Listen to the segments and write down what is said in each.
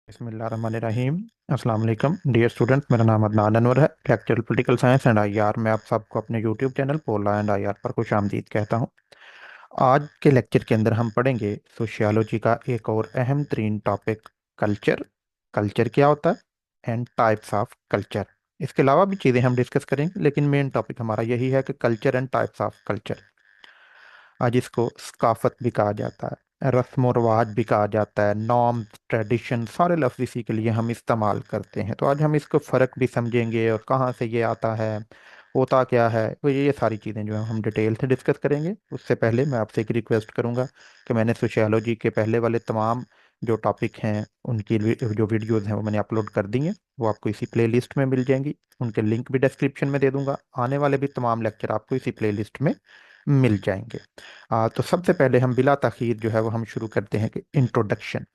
बिस्मिल्लाहिर्रहमानिर्रहीम। अस्सलाम वालेकुम डियर स्टूडेंट्स, मेरा नाम अदनान अनवर है, lecture political science and IR. मैं आप सबको अपने YouTube channel Pola and IR पर खुशामदीद कहता हूं। आज के लेक्चर के अंदर हम पढ़ेंगे सोशियोलॉजी का एक और अहम तरीन टॉपिक, कल्चर। कल्चर क्या होता है एंड टाइप्स ऑफ कल्चर। इसके अलावा भी चीज़ें हम डिस्कस करेंगे, लेकिन मेन टॉपिक हमारा यही है कि culture and types of culture. आज इसको सकाफत भी कहा जाता है, रस्म व रवाज भी कहा जाता है, नॉर्म ट्रेडिशन, सारे लफ्ज़ इसी के लिए हम इस्तेमाल करते हैं। तो आज हम इसको फ़र्क भी समझेंगे और कहाँ से ये आता है, होता क्या है। तो ये सारी चीज़ें जो है हम डिटेल से डिस्कस करेंगे। उससे पहले मैं आपसे एक रिक्वेस्ट करूँगा कि मैंने सोशियोलॉजी के पहले वाले तमाम जो टॉपिक हैं उनकी जो वीडियोज़ हैं वो मैंने अपलोड कर दी हैं। वो आपको इसी प्लेलिस्ट में मिल जाएंगी। उनके लिंक भी डिस्क्रिप्शन में दे दूंगा। आने वाले भी तमाम लेक्चर आपको इसी प्लेलिस्ट में मिल जाएंगे। तो सबसे पहले हम बिला ताखीर जो है वो हम शुरू करते हैं कि इंट्रोडक्शन,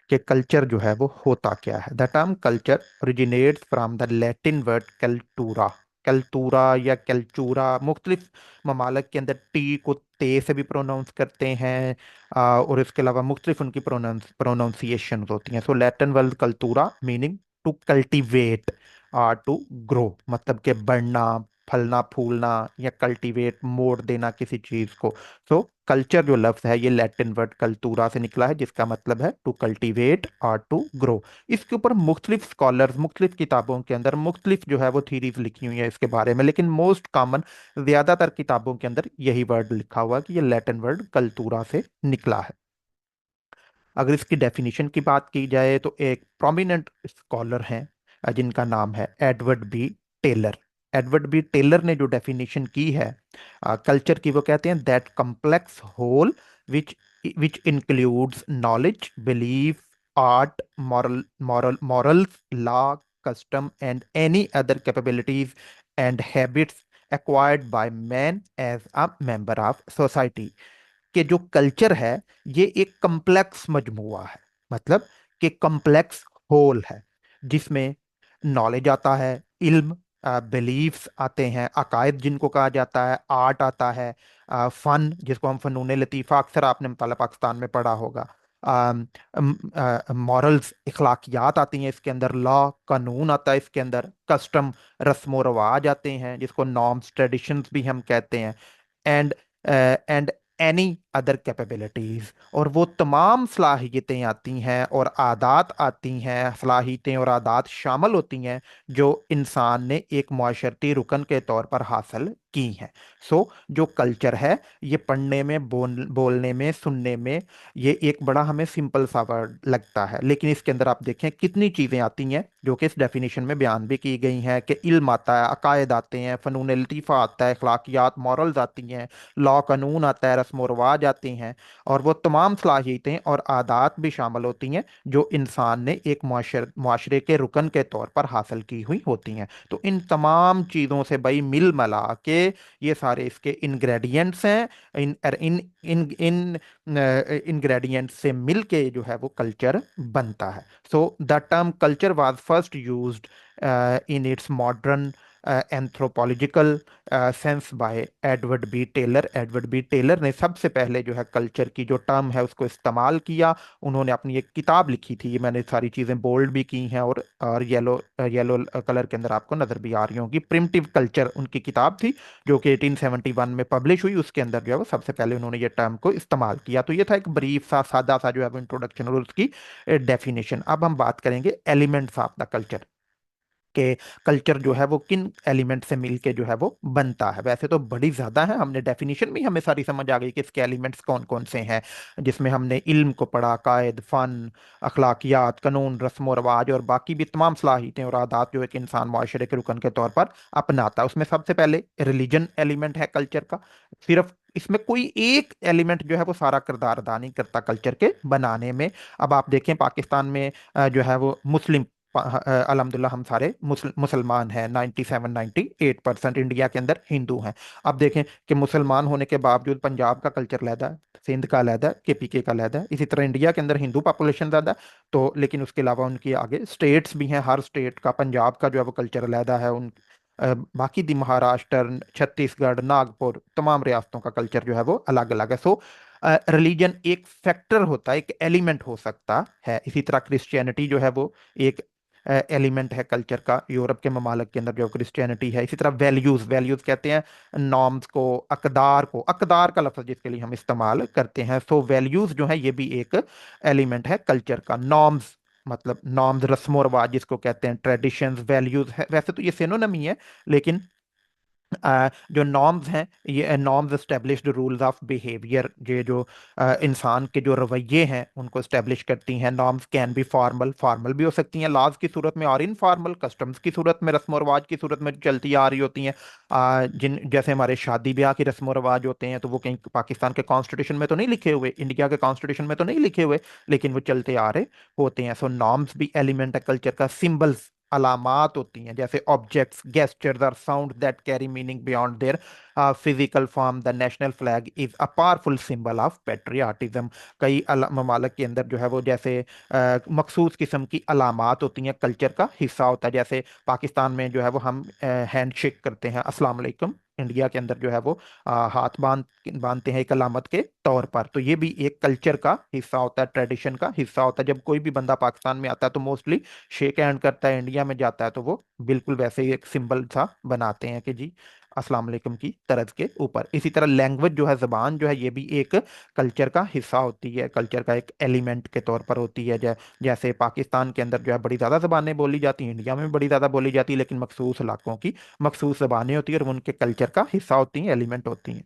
कि कल्चर जो है वो होता क्या है। The term culture originates from the Latin word cultura. Cultura या कल्चूरा, मुख्तलिफ ममालक के अंदर टी को ते से भी प्रोनाउंस करते हैं, और इसके अलावा मुख्तलिफ उनकी प्रोनाउंसिएशन होती हैं। So Latin word cultura meaning to cultivate, to grow, मतलब कि बढ़ना, फलना फूलना, या कल्टीवेट, मोड़ देना किसी चीज को। सो कल्चर जो लफ्ज है ये लैटिन वर्ड कल्तूरा से निकला है, जिसका मतलब है टू कल्टीवेट और टू ग्रो। इसके ऊपर मुख्तलिफ स्कॉलर्स मुख्तलिफ किताबों के अंदर मुख्तलिफ जो है वो थीरीज लिखी हुई है इसके बारे में, लेकिन मोस्ट कॉमन ज्यादातर किताबों के अंदर यही वर्ड लिखा हुआ है कि ये लैटिन वर्ड कल्तूरा से निकला है। अगर इसकी डेफिनेशन की बात की जाए तो एक प्रोमिनेंट स्कॉलर हैं जिनका नाम है Edward B Tylor. Edward B Tylor ने जो डेफिनेशन की है कल्चर की, वो कहते हैं that complex whole which which includes knowledge, belief, art, morals, law, custom and any other capabilities and habits acquired by man as a member of society। कि जो कल्चर है ये एक कम्प्लेक्स मजमुआ है, मतलब कि कम्प्लेक्स होल है, जिसमें नॉलेज आता है, इल्म, बिलीफ्स आते हैं, अकायद जिनको कहा जाता है, आर्ट आता है, फन जिसको हम फनून लतीफ़ा अक्सर आपने मताला पाकिस्तान में पढ़ा होगा, मॉरल्स इखलाकियात आती हैं इसके अंदर, लॉ कानून आता है इसके अंदर, कस्टम रस्म व रवाज आते हैं जिसको नॉर्म्स ट्रेडिशंस भी हम कहते हैं, and and any other capabilities, और वो तमाम सलाहियतें आती हैं और आदात आती हैं, सलाहियतें और आदात शामिल होती हैं जो इंसान ने एक माशरती रुकन के तौर पर हासिल की हैं। सो जो कल्चर है ये पढ़ने में, बोलने में, सुनने में ये एक बड़ा हमें सिंपल सा वर्ड लगता है, लेकिन इसके अंदर आप देखें कितनी चीज़ें आती हैं जो कि इस डेफिनेशन में बयान भी की गई हैं, कि इल्म आता है, अकायद आते हैं, फ़नून लतीफ़ा आता है, अखलाकियात मॉरल्स आती हैं, लॉ कानून आता है, रस्म व रवाज आते हैं, और वो तमाम सलाहियतें और आदात भी शामिल होती हैं जो इंसान ने एक माशरे के रुकन के तौर पर हासिल की हुई होती हैं। तो इन तमाम चीज़ों से भाई मिल मिला के ये सारे इसके इंग्रेडिएंट्स हैं। इन इन इन इन इंग्रेडिएंट्स से मिल के जो है वो कल्चर बनता है। So the term culture was first used in its modern anthropological sense by Edward B Tylor. Edward B Tylor ने सबसे पहले जो है कल्चर की जो टर्म है उसको इस्तेमाल किया। उन्होंने अपनी एक किताब लिखी थी, ये मैंने सारी चीज़ें बोल्ड भी की हैं और येलो येलो कलर के अंदर आपको नज़र भी आ रही होंगी। प्रिमिटिव कल्चर उनकी किताब थी जो कि 1871 में पब्लिश हुई। उसके अंदर जो है वो सबसे पहले उन्होंने ये टर्म को इस्तेमाल किया। तो ये था एक ब्रीफ सा सादा सा जो है वो इंट्रोडक्शन और उसकी डेफिनेशन। अब हम बात करेंगे एलिमेंट्स ऑफ द कल्चर, के कल्चर जो है वो किन एलिमेंट से मिलके जो है वो बनता है। वैसे तो बड़ी ज्यादा है, हमने डेफिनेशन में हमें सारी समझ आ गई कि इसके एलिमेंट्स कौन कौन से हैं, जिसमें हमने इल्म को पढ़ा, कायद, फन, अखलाकियात, कानून, रस्म व रवाज और बाकी भी तमाम सलाहियतें और आदात जो एक इंसान माशरे के रुकन के तौर पर अपनाता है। उसमें सबसे पहले रिलीजन एलिमेंट है कल्चर का। सिर्फ इसमें कोई एक एलिमेंट जो है वो सारा किरदार अदा नहीं करता कल्चर के बनाने में। अब आप देखें पाकिस्तान में जो है वो मुस्लिम, अल्हम्दुलिल्लाह हम सारे मुसलमान हैं, 97-98%। इंडिया के अंदर हिंदू हैं। अब देखें कि मुसलमान होने के बावजूद पंजाब का कल्चर अलहदा है, सिंध का अलहदा है, केपीके का अलहदा है। इसी तरह इंडिया के अंदर हिंदू पॉपुलेशन ज़्यादा है, तो लेकिन उसके अलावा उनकी आगे स्टेट्स भी हैं, हर स्टेट का, पंजाब का जो है वो कल्चर अलहदा है, बाकी दी महाराष्ट्र, छत्तीसगढ़, नागपुर, तमाम रियासतों का कल्चर जो है वो अलग अलग है। सो रिलीजन एक फैक्टर होता है, एक एलिमेंट हो सकता है। इसी तरह क्रिश्चियनिटी जो है वो एक एलिमेंट है कल्चर का। यूरोप के ममालिक के अंदर जो क्रिश्चियनिटी है, इसी तरह वैल्यूज, वैल्यूज कहते हैं नॉर्म्स को, अकदार को, अकदार का लफ्ज जिसके लिए हम इस्तेमाल करते हैं। सो वैल्यूज जो है ये भी एक एलिमेंट है कल्चर का। नॉर्म्स मतलब नॉर्म्स, रस्मो रिवाज जिसको कहते हैं, ट्रेडिशंस, वैल्यूज है, वैसे तो ये सिनोनिम है, लेकिन जो नॉर्म्स हैं, ये norms established rules of behaviour, ये जो इंसान के जो रवैये हैं उनको एस्टेब्लिश करती हैं। Norms can be formal, formal भी हो सकती हैं लॉज की सूरत में, और इनफॉर्मल कस्टम्स की सूरत में, रस्म रिवाज की सूरत में जो चलती आ रही होती हैं। जिन जैसे हमारे शादी ब्याह के रस्म रिवाज होते हैं, तो वो कहीं पाकिस्तान के कॉन्स्टिट्यूशन में तो नहीं लिखे हुए, इंडिया के कॉन्स्टिट्यूशन में तो नहीं लिखे हुए, लेकिन वो चलते आ रहे होते हैं। सो नॉर्म्स भी एलिमेंट है कल्चर का। सिंबल्स, अलामात होती हैं, जैसे ऑब्जेक्ट्स, गेस्चर्स और sound that carry meaning beyond their physical form. The national flag is a powerful symbol of patriotism. कई ममालिक के अंदर जो है वो जैसे मखसूस किस्म की अलामात होती हैं, कल्चर का हिस्सा होता है। जैसे पाकिस्तान में जो है वो हम हैंड शेक करते हैं, अस्सलाम वालेकुम। इंडिया के अंदर जो है वो हाथ बांधते हैं एक अलामत के तौर पर। तो ये भी एक कल्चर का हिस्सा होता है, ट्रेडिशन का हिस्सा होता है। जब कोई भी बंदा पाकिस्तान में आता है तो मोस्टली शेक हैंड करता है, इंडिया में जाता है तो वो बिल्कुल वैसे ही एक सिंबल सा बनाते हैं कि जी अस्सलाम वालेकुम की तर्ज के ऊपर। इसी तरह लैंग्वेज जो है, जबान जो है, ये भी एक कल्चर का हिस्सा होती है, कल्चर का एक एलिमेंट के तौर पर होती है। जैसे पाकिस्तान के अंदर जो है बड़ी ज़्यादा ज़बानें बोली जाती हैं, इंडिया में भी बड़ी ज़्यादा बोली जाती है, लेकिन मखसूस इलाकों की मखसूस ज़बानें होती हैं और वो उनके कल्चर का हिस्सा होती हैं, एलिमेंट होती हैं।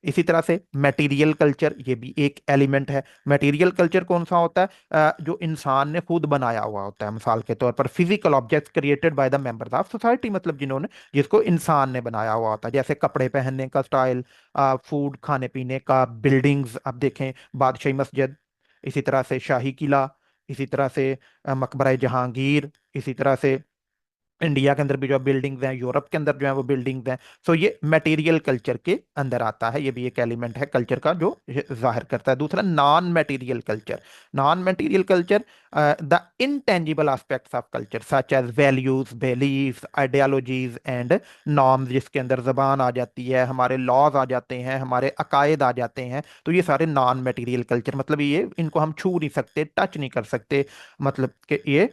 इसी तरह से मटेरियल कल्चर, ये भी एक एलिमेंट है। मटेरियल कल्चर कौन सा होता है? जो इंसान ने खुद बनाया हुआ होता है। मिसाल के तौर पर physical objects created by the members of society, मतलब जिन्होंने, जिसको इंसान ने बनाया हुआ होता है। जैसे कपड़े पहनने का स्टाइल, फूड खाने पीने का, बिल्डिंग्स, अब देखें बादशाही मस्जिद, इसी तरह से शाही किला, इसी तरह से मकबरा जहांगीर, इसी तरह से इंडिया के अंदर भी जो बिल्डिंग्स हैं, यूरोप के अंदर जो है वो बिल्डिंग्स हैं। सो ये मटेरियल कल्चर के अंदर आता है, ये भी एक एलिमेंट है कल्चर का जो जाहिर करता है। दूसरा non material culture. Non material culture the intangible aspects of culture such as values, beliefs, ideologies and norms, जिसके अंदर जबान आ जाती है, हमारे लॉज आ जाते हैं, हमारे अकायद आ जाते हैं। तो ये सारे नॉन मटेरियल कल्चर, मतलब ये इनको हम छू नहीं सकते, टच नहीं कर सकते, मतलब कि ये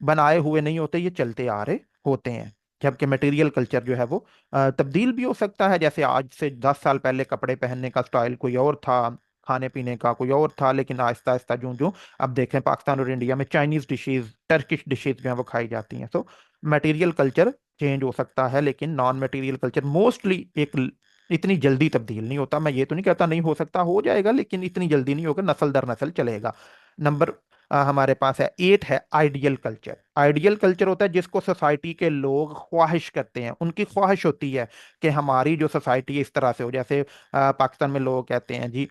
बनाए हुए नहीं होते, ये चलते आ रहे होते हैं। जबकि मटेरियल कल्चर जो है वो तब्दील भी हो सकता है। जैसे आज से 10 साल पहले कपड़े पहनने का स्टाइल कोई और था, खाने पीने का कोई और था, लेकिन आहिस्ता आहिस्ता जो जो अब देखें पाकिस्तान और इंडिया में चाइनीज डिशेज, टर्किश डिशेज जो है वो खाई जाती हैं। तो मटेरियल कल्चर चेंज हो सकता है, लेकिन नॉन मटेरियल कल्चर मोस्टली एक इतनी जल्दी तब्दील नहीं होता। मैं ये तो नहीं कहता नहीं हो सकता, हो जाएगा, लेकिन इतनी जल्दी नहीं होगा, नस्ल दर नस्ल चलेगा। नंबर हमारे पास है 8 है आइडियल कल्चर। आइडियल कल्चर होता है जिसको सोसाइटी के लोग ख्वाहिश करते हैं, उनकी ख्वाहिश होती है कि हमारी जो सोसाइटी इस तरह से हो। जैसे पाकिस्तान में लोग कहते हैं जी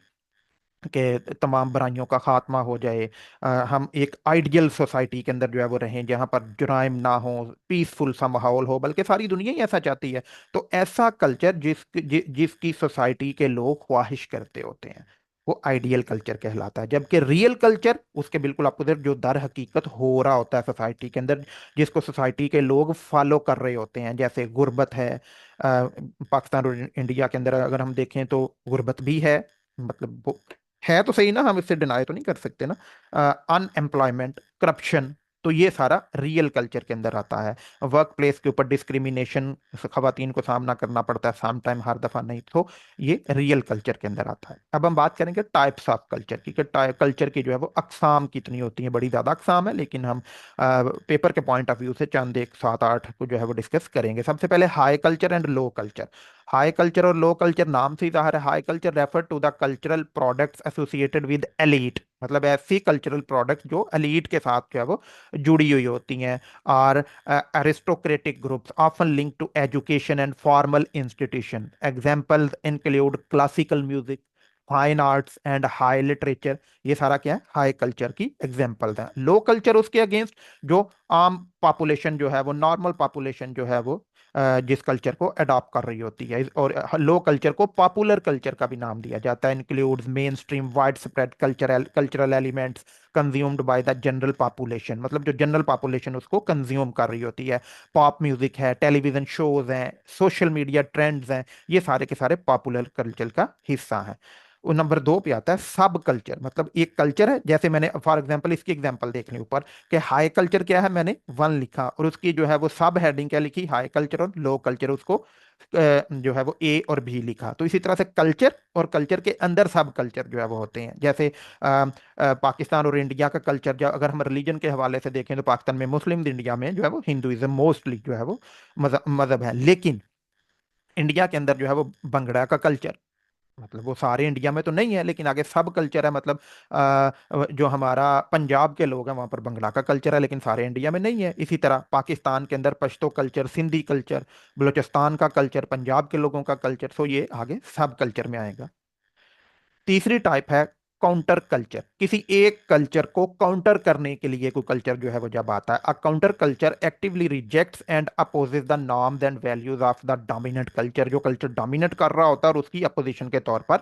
कि तमाम बुराइयों का खात्मा हो जाए, हम एक आइडियल सोसाइटी के अंदर जो है वो रहें, जहाँ पर जुराइम ना हो, पीसफुल सा माहौल हो, बल्कि सारी दुनिया ही ऐसा चाहती है। तो ऐसा कल्चर जिसकी सोसाइटी के लोग ख्वाहिश करते होते हैं, वो आइडियल कल्चर कहलाता है। जबकि रियल कल्चर उसके बिल्कुल अपोजिट, जो दर हकीकत हो रहा होता है सोसाइटी के अंदर, जिसको सोसाइटी के लोग फॉलो कर रहे होते हैं। जैसे गुर्बत है, पाकिस्तान और इंडिया के अंदर अगर हम देखें तो गुर्बत भी है, मतलब वो है तो सही ना, हम इससे डिनाई तो नहीं कर सकते ना। अनएम्प्लॉयमेंट, करप्शन, तो ये सारा रियल कल्चर के अंदर आता है। वर्क प्लेस के ऊपर डिस्क्रिमिनेशन खवातीन को सामना करना पड़ता है, साम टाइम, हर दफा नहीं, तो ये रियल कल्चर के अंदर आता है। अब हम बात करेंगे टाइप्स ऑफ कल्चर की, कि कल्चर की जो है वो अकसाम कितनी होती हैं। बड़ी ज्यादा अकसाम है, लेकिन हम पेपर के पॉइंट ऑफ व्यू से चंद एक 7 8 को जो है वो डिस्कस करेंगे। सबसे पहले high culture and low culture. High culture और लो कल्चर नाम से ही जाहिर है। High culture refer to the cultural products associated with elite, मतलब ऐसी कल्चरल प्रोडक्ट जो एलीट के साथ जो है वो जुड़ी हुई होती हैं। और aristocratic groups often link to education and formal institution. Examples include classical music, fine arts and high literature. ये सारा क्या है? हाई कल्चर की एग्जाम्पल्स हैं। लो कल्चर उसके अगेंस्ट जो आम पॉपुलेशन जो है वो, नॉर्मल पॉपुलेशन जो है वो जिस कल्चर को अडॉप्ट कर रही होती है। और लो कल्चर को पॉपुलर कल्चर का भी नाम दिया जाता है। Includes main stream wide spread cultural elements consumed by the general population, मतलब जो जनरल पॉपुलेशन उसको कंज्यूम कर रही होती है। पॉप म्यूजिक है, टेलीविजन शोज हैं, सोशल मीडिया ट्रेंड्स हैं, ये सारे के सारे पॉपुलर कल्चर का हिस्सा है। वो नंबर 2 पे आता है सब कल्चर, मतलब एक कल्चर है, जैसे मैंने फॉर एग्जांपल इसकी एग्जांपल देख ली ऊपर कि हाई कल्चर क्या है, मैंने वन लिखा और उसकी जो है वो सब हेडिंग क्या लिखी, हाई कल्चर और लो कल्चर, उसको जो है वो ए और बी लिखा। तो इसी तरह से कल्चर और कल्चर के अंदर सब कल्चर जो है वो होते हैं। जैसे पाकिस्तान और इंडिया का कल्चर, जो अगर हम रिलीजन के हवाले से देखें तो पाकिस्तान में मुस्लिम, इंडिया में जो है वो हिंदुइज्म मोस्टली जो है वो मजहब है। लेकिन इंडिया के अंदर जो है वो भंगड़ा का कल्चर, मतलब वो सारे इंडिया में तो नहीं है लेकिन आगे सब कल्चर है। मतलब जो हमारा पंजाब के लोग हैं वहां पर बंगला का कल्चर है, लेकिन सारे इंडिया में नहीं है। इसी तरह पाकिस्तान के अंदर पश्तो कल्चर, सिंधी कल्चर, बलूचिस्तान का कल्चर, पंजाब के लोगों का कल्चर, सो ये आगे सब कल्चर में आएगा। तीसरी टाइप है काउंटर कल्चर। किसी एक कल्चर को काउंटर करने के लिए कोई कल्चर जो है वो जब आता है, अ counter culture actively rejects and opposes the norms and values of the dominant culture. जो कल्चर डोमिनेट कर रहा होता है और उसकी अपोजिशन के तौर पर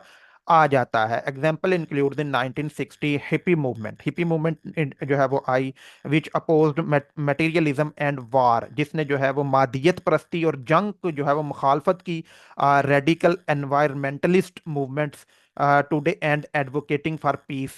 आ जाता है। Example include in 1960 hippie movement. Hippie movement जो है वो आई विच अपोज्ड मटेरियलिज्म एंड वार, जिसने जो है वो मादियत परस्ती और जंग को जो है वो मुखालफत की। Radical environmentalist movements today and advocating for piece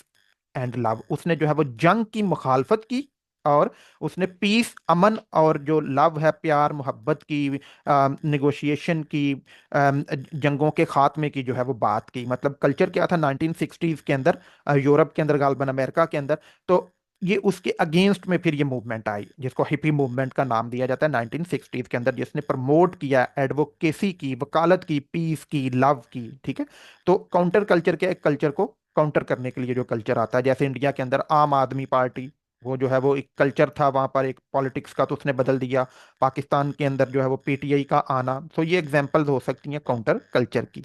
and love, उसने जो है वो जंग की मुखालफत की और उसने पीस, अमन और जो लव है, प्यार मोहब्बत की, निगोशिएशन की, जंगों के खात्मे की जो है वो बात की। मतलब कल्चर क्या था 1960s के अंदर, यूरोप के अंदर, गालबन अमेरिका के अंदर। तो ये उसके अगेंस्ट में फिर ये मूवमेंट आई जिसको हिपी मूवमेंट का नाम दिया जाता है 1960s के अंदर, जिसने प्रमोट किया, एडवोकेसी की, वकालत की, पीस की, लव की। ठीक है। तो काउंटर कल्चर के कल्चर को काउंटर करने के लिए जो कल्चर आता है, जैसे इंडिया के अंदर आम आदमी पार्टी, वो जो है वो एक कल्चर था वहां पर एक पॉलिटिक्स का, तो उसने बदल दिया। पाकिस्तान के अंदर जो है वो पीटीआई का आना, तो ये एग्जांपल्स हो सकती हैं काउंटर कल्चर की।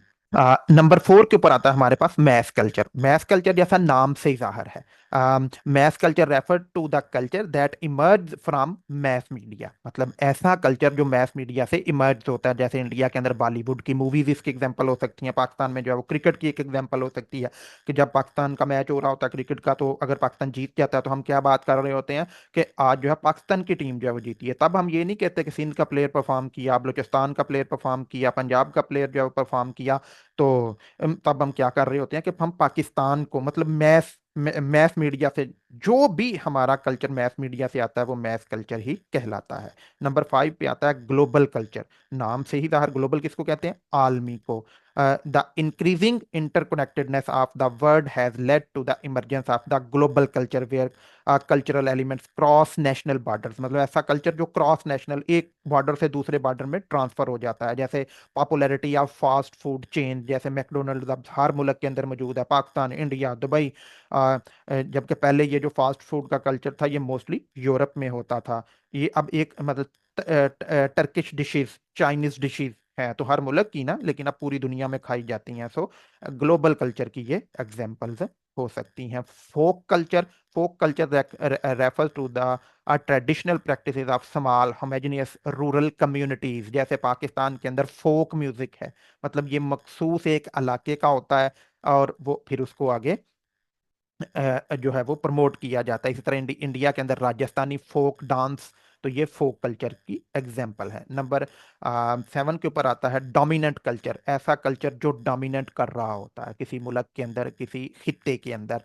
नंबर 4 के ऊपर आता है हमारे पास मैस कल्चर। मैस कल्चर जैसा नाम से ही जाहिर है, mass culture refer to the culture that emerge from mass media. मतलब ऐसा कल्चर जो मैस मीडिया से इमर्ज होता है। जैसे इंडिया के अंदर बॉलीवुड की मूवीज इसकी एग्जांपल हो सकती हैं, पाकिस्तान में जो है वो क्रिकेट की एक एग्जांपल हो सकती है कि जब पाकिस्तान का मैच हो रहा होता है क्रिकेट का, तो अगर पाकिस्तान जीत जाता है तो हम क्या बात कर रहे होते हैं कि आज जो है पाकिस्तान की टीम जो है वो जीती है। तब हम ये नहीं कहते कि सिंध का प्लेयर परफॉर्म किया, बलूचिस्तान का प्लेयर परफॉर्म किया, पंजाब का प्लेयर जो है परफॉर्म किया। तो तब हम क्या कर रहे होते हैं कि हम पाकिस्तान को, मतलब मैस मीडिया से, जो भी हमारा कल्चर मैस मीडिया से आता है वो मैस कल्चर ही कहलाता है। नंबर 5 पे आता है ग्लोबल कल्चर। नाम से ही बाहर, ग्लोबल किसको कहते हैं, आलमी को। The increasing interconnectedness of the world has led to the emergence of the global culture where cultural elements cross national borders. मतलब ऐसा कल्चर जो क्रॉस नेशनल, एक बॉर्डर से दूसरे बॉर्डर में ट्रांसफर हो जाता है। जैसे popularity of fast food chain, जैसे मैकडोनल्ड अब हर मुल्क के अंदर मौजूद है, पाकिस्तान, इंडिया, दुबई। जबकि पहले ये जो फास्ट फूड का कल्चर था ये मोस्टली यूरोप में होता था। ये अब एक मतलब टर्किश डिशेस, चाइनीज डिशेस है तो हर मुल्क की ना, लेकिन अब पूरी दुनिया में खाई जाती हैं। सो ग्लोबल कल्चर की ये एग्जांपल्स हो सकती हैं। Folk culture, folk culture refer to the traditional practices of small homogeneous rural communities. जैसे पाकिस्तान के अंदर फोक म्यूजिक है, मतलब ये मखसूस एक इलाके का होता है और वो फिर उसको आगे जो है वो प्रमोट किया जाता है। इसी तरह इंडिया के अंदर राजस्थानी फोक डांस, तो ये फोक कल्चर की एग्जाम्पल है। नंबर 7 के ऊपर आता है डोमिनेंट कल्चर। ऐसा कल्चर जो डोमिनेट कर रहा होता है किसी मुल्क के अंदर, किसी खित्ते के अंदर।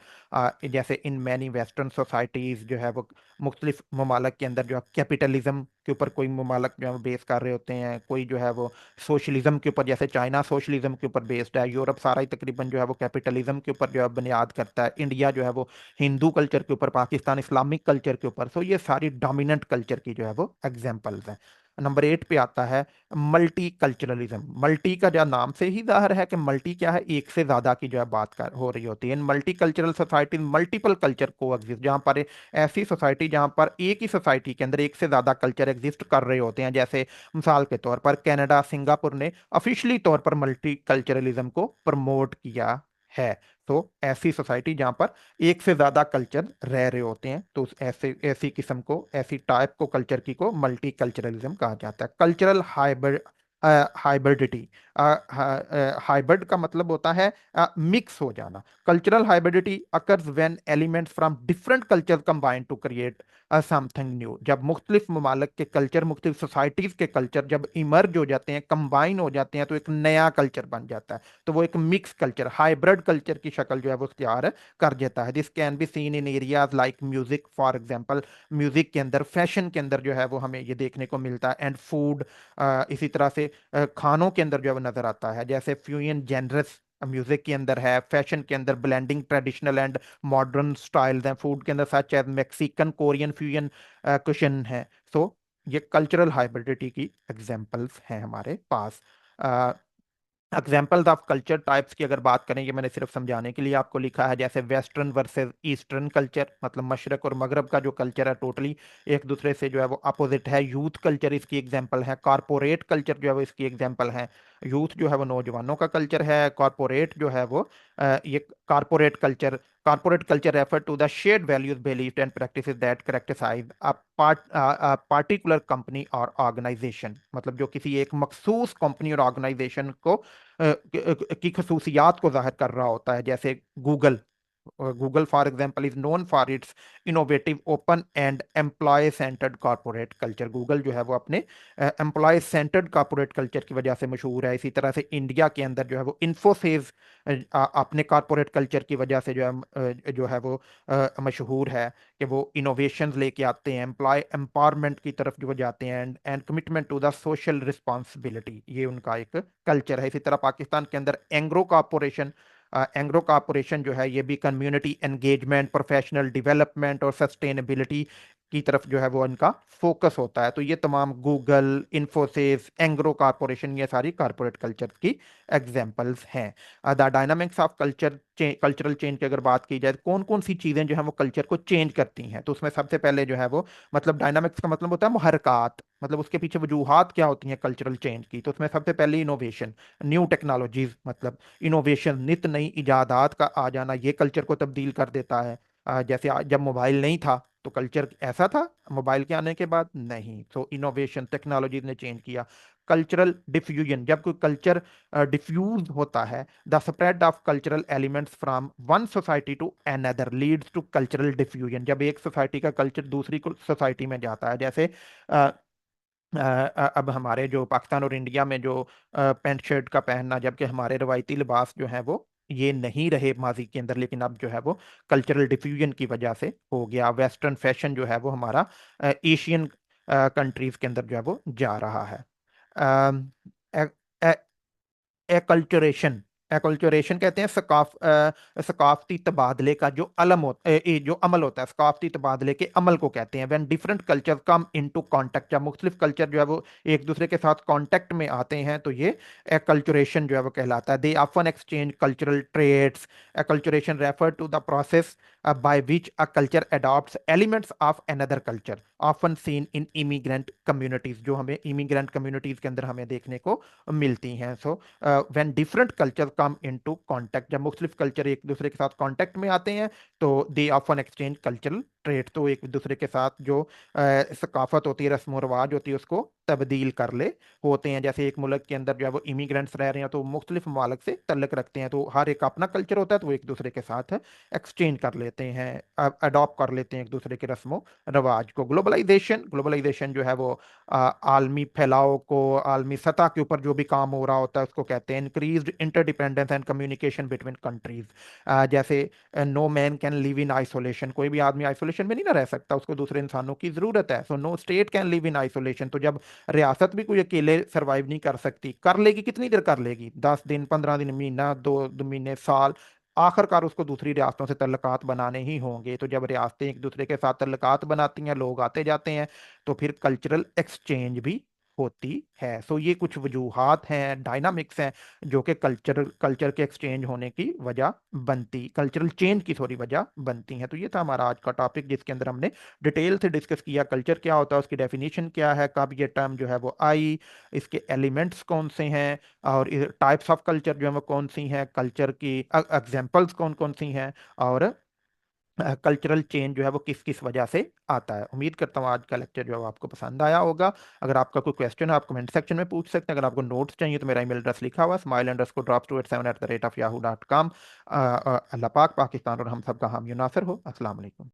जैसे इन मैनी वेस्टर्न सोसाइटीज जो है वो मुख्तलिफ ममालक के अंदर जो है कैपिटलिज्म के ऊपर, कोई ममालक जो है बेस कर रहे होते हैं, कोई जो है वो सोशलिज्म के ऊपर, जैसे चाइना सोशलिज्म के ऊपर बेस्ड है, यूरोप सारा ही तकरीबन जो है वो कैपिटलिज्म के ऊपर जो है बुनियाद करता है, इंडिया जो है वो हिंदू कल्चर के ऊपर, पाकिस्तान इस्लामिक कल्चर के ऊपर। सो ये सारी डोमिनेंट कल्चर की जो है वो एग्जाम्पल्स हैं। नंबर 8 पे आता है मल्टी कल्चरलिज्म। मल्टी का जो नाम से ही जाहिर है कि मल्टी क्या है, एक से ज्यादा की जो है बात कर हो रही होती है। In multicultural society multiple culture coexist, जहाँ पर ऐसी सोसाइटी जहाँ पर एक ही सोसाइटी के अंदर एक से ज्यादा कल्चर एग्जिस्ट कर रहे होते हैं। जैसे मिसाल के तौर पर कनाडा, सिंगापुर ने ऑफिशियली तौर पर मल्टी कल्चरलिज्म को प्रमोट किया है। तो ऐसी सोसाइटी जहाँ पर एक से ज्यादा कल्चर रह रहे होते हैं, तो उस ऐसे ऐसी किस्म को, ऐसी टाइप को कल्चर की को मल्टी कल्चरलिज्म कहा जाता है। कल्चरल हाइब्रिड हाइब्रिडिटी, हाइब्रिड का मतलब होता है मिक्स हो जाना। Cultural hybridity occurs when elements from different culture combine to create something new. जब मुख्तलिफ ममालिक के कल्चर, मुख्तलिफ सोसाइटीज के कल्चर जब इमर्ज हो जाते हैं, कंबाइन हो जाते हैं, तो एक नया कल्चर बन जाता है। तो वो एक मिक्स कल्चर, हाइब्रिड कल्चर की शक्ल जो है वो इख्तियार कर देता है। This can be seen in areas like music for example, music के अंदर, फैशन के अंदर जो है वो हमें ये देखने को मिलता है, एंड फूड, इसी तरह से खानों के अंदर जो है वो नजर आता है। जैसे फ्यूजन जेनरस म्यूजिक के अंदर है, फैशन के अंदर blending traditional and modern styles हैं, फूड के अंदर such as Mexican Korean fusion cuisine है। सो ये कल्चरल हाइब्रिडिटी की एग्जांपल्स हैं हमारे पास। एग्जाम्पल्स ऑफ कल्चर टाइप्स की अगर बात करें, ये मैंने सिर्फ समझाने के लिए आपको लिखा है, जैसे वेस्टर्न वर्सेस ईस्टर्न कल्चर, मतलब मशरक और मगरब का जो कल्चर है टोटली एक दूसरे से जो है वो अपोजिट है। यूथ कल्चर इसकी एग्जाम्पल है, कॉरपोरेट कल्चर जो है वो इसकी एग्जाम्पल है। यूथ जो है वो नौजवानों का कल्चर है, कॉरपोरेट जो है वो ये corporate culture refer to the shared values, belief and practices that characterize a particular company और ऑर्गेनाइजेशन। मतलब जो किसी एक मखसूस कंपनी और ऑर्गेनाइजेशन को की खसूसियात को जाहिर कर रहा होता है। जैसे Google, Google for example is known for its innovative open and employ centered corporate culture. Google जो है वो अपने एम्प्लॉय सेंटर्ड कॉर्पोरेट कल्चर की वजह से मशहूर है। इसी तरह से इंडिया के अंदर जो है वो इन्फोसिस अपने कॉर्पोरेट कल्चर की वजह से जो है वो मशहूर है कि वो इनोवेशंस लेके आते हैं, एम्प्लॉय एम्पावरमेंट की तरफ जो वो जाते हैं, and commitment to the social responsibility, ये उनका एक कल्चर है। इसी तरह पाकिस्तान के अंदर एंग्रो कॉरपोरेशन जो है ये भी कम्युनिटी एंगेजमेंट, प्रोफेशनल डेवलपमेंट और सस्टेनेबिलिटी की तरफ जो है वो इनका फोकस होता है। तो ये तमाम गूगल, इन्फोसिस, एंग्रो कॉरपोरेशन, ये सारी कॉरपोरेट कल्चर की एग्जांपल्स हैं। The dynamics of cultural change की अगर बात की जाए, कौन कौन सी चीजें जो है वो कल्चर को चेंज करती हैं, तो उसमें सबसे पहले जो है वो, मतलब डायनामिक्स का मतलब होता है मुहरकात, मतलब उसके पीछे वजूहात क्या होती हैं कल्चरल चेंज की। तो उसमें सबसे पहले इनोवेशन, न्यू टेक्नोलॉजीज, मतलब इनोवेशन, नित नई इजादात का आ जाना, ये कल्चर को तब्दील कर देता है। जैसे जब मोबाइल नहीं था तो कल्चर ऐसा था, मोबाइल के आने के बाद नहीं। तो इनोवेशन, टेक्नोलॉजीज ने चेंज किया। कल्चरल डिफ्यूजन, जब कोई कल्चर डिफ्यूज होता है, the spread of cultural elements from one society to another leads to cultural diffusion. जब एक सोसाइटी का कल्चर दूसरी सोसाइटी में जाता है, जैसे अब हमारे जो पाकिस्तान और इंडिया में जो पैंट शर्ट का पहनना, जबकि हमारे रवायती लिबास जो है वो ये नहीं रहे माजी के अंदर, लेकिन अब जो है वो कल्चरल डिफ्यूजन की वजह से हो गया। वेस्टर्न फैशन जो है वो हमारा एशियन कंट्रीज के अंदर जो है वो जा रहा है। एकल्चरेशन, एकल्चरेशन कहते हैं सकाफती तबादले का जो जो अमल होता है, सकाफती तबादले के अमल को कहते हैं। When different culture come into contact, जब मुख्तलिफ कल्चर जो है वो एक दूसरे के साथ कांटेक्ट में आते हैं, तो ये एकल्चरेशन जो है वो कहलाता है। They often exchange cultural traits. Acculturation refer to the process by which a culture adopts elements of another culture, often seen in immigrant communities, जो हमें इमिग्रेंट कम्युनिटीज के अंदर हमें देखने को मिलती हैं। So when different culture come into contact, जब मुख्तलिफ कल्चर एक दूसरे के साथ कांटेक्ट में आते हैं, तो दे ऑफन एक्सचेंज कल्चरल ट्रेड, तो एक दूसरे के साथ जो सकाफत होती है, रस्म रिवाज होती है, उसको तब्दील कर ले होते हैं। जैसे एक मुल्क के अंदर जो है वो इमिग्रेंट्स रह रहे हैं, तो मुख्तलिफ ममालिक से तल्लक रखते हैं, तो हर एक अपना कल्चर होता है, तो वो एक दूसरे के साथ एक्सचेंज कर लेते हैं, अडॉप्ट कर लेते हैं एक दूसरे के रस्मों रवाज को। ग्लोबलाइजेशन, ग्लोबलाइजेशन जो है वो आलमी फैलाव को, आलमी सतह के ऊपर जो भी काम हो रहा होता है उसको कहते हैं increased interdependence and communication between countries. जैसे no man can live in isolation, कोई भी आदमी आइसोलेशन में नहीं ना रह सकता, उसको दूसरे इंसानों की जरूरत है। So no state can live in isolation, तो जब रियासत भी कोई अकेले सरवाइव नहीं कर सकती, कर लेगी कितनी देर कर लेगी, 10 दिन, 15 दिन, महीना, 2 महीने, साल, आखिरकार उसको दूसरी रियासतों से तल्लकात बनाने ही होंगे। तो जब रियासतें एक दूसरे के साथ तल्लकात बनाती हैं, लोग आते जाते हैं, तो फिर कल्चरल एक्सचेंज भी होती है। सो ये कुछ वजूहात हैं, डायनामिक्स हैं, जो कि कल्चर कल्चर के एक्सचेंज होने की वजह बनती, कल्चरल चेंज की सॉरी वजह बनती हैं। तो ये था हमारा आज का टॉपिक, जिसके अंदर हमने डिटेल से डिस्कस किया कल्चर क्या होता है, उसकी डेफिनेशन क्या है, कब ये टर्म जो है वो आई, इसके एलिमेंट्स कौन से हैं, और टाइप्स ऑफ कल्चर जो है वो कौन सी हैं, कल्चर की एग्जांपल्स कौन कौन सी हैं, और कल्चरल चेंज जो है वो किस किस वजह से आता है। उम्मीद करता हूँ आज का लेक्चर जो है वो आपको पसंद आया होगा। अगर आपका कोई क्वेश्चन है आप कमेंट सेक्शन में पूछ सकते हैं। अगर आपको नोट्स चाहिए तो मेरा ईमेल एड्रेस लिखा हुआ है smile_drops287@yahoo.com। अल्लाह पाक पाकिस्तान और हम सब का हामी नासिर हो। अस्सलाम वालेकुम।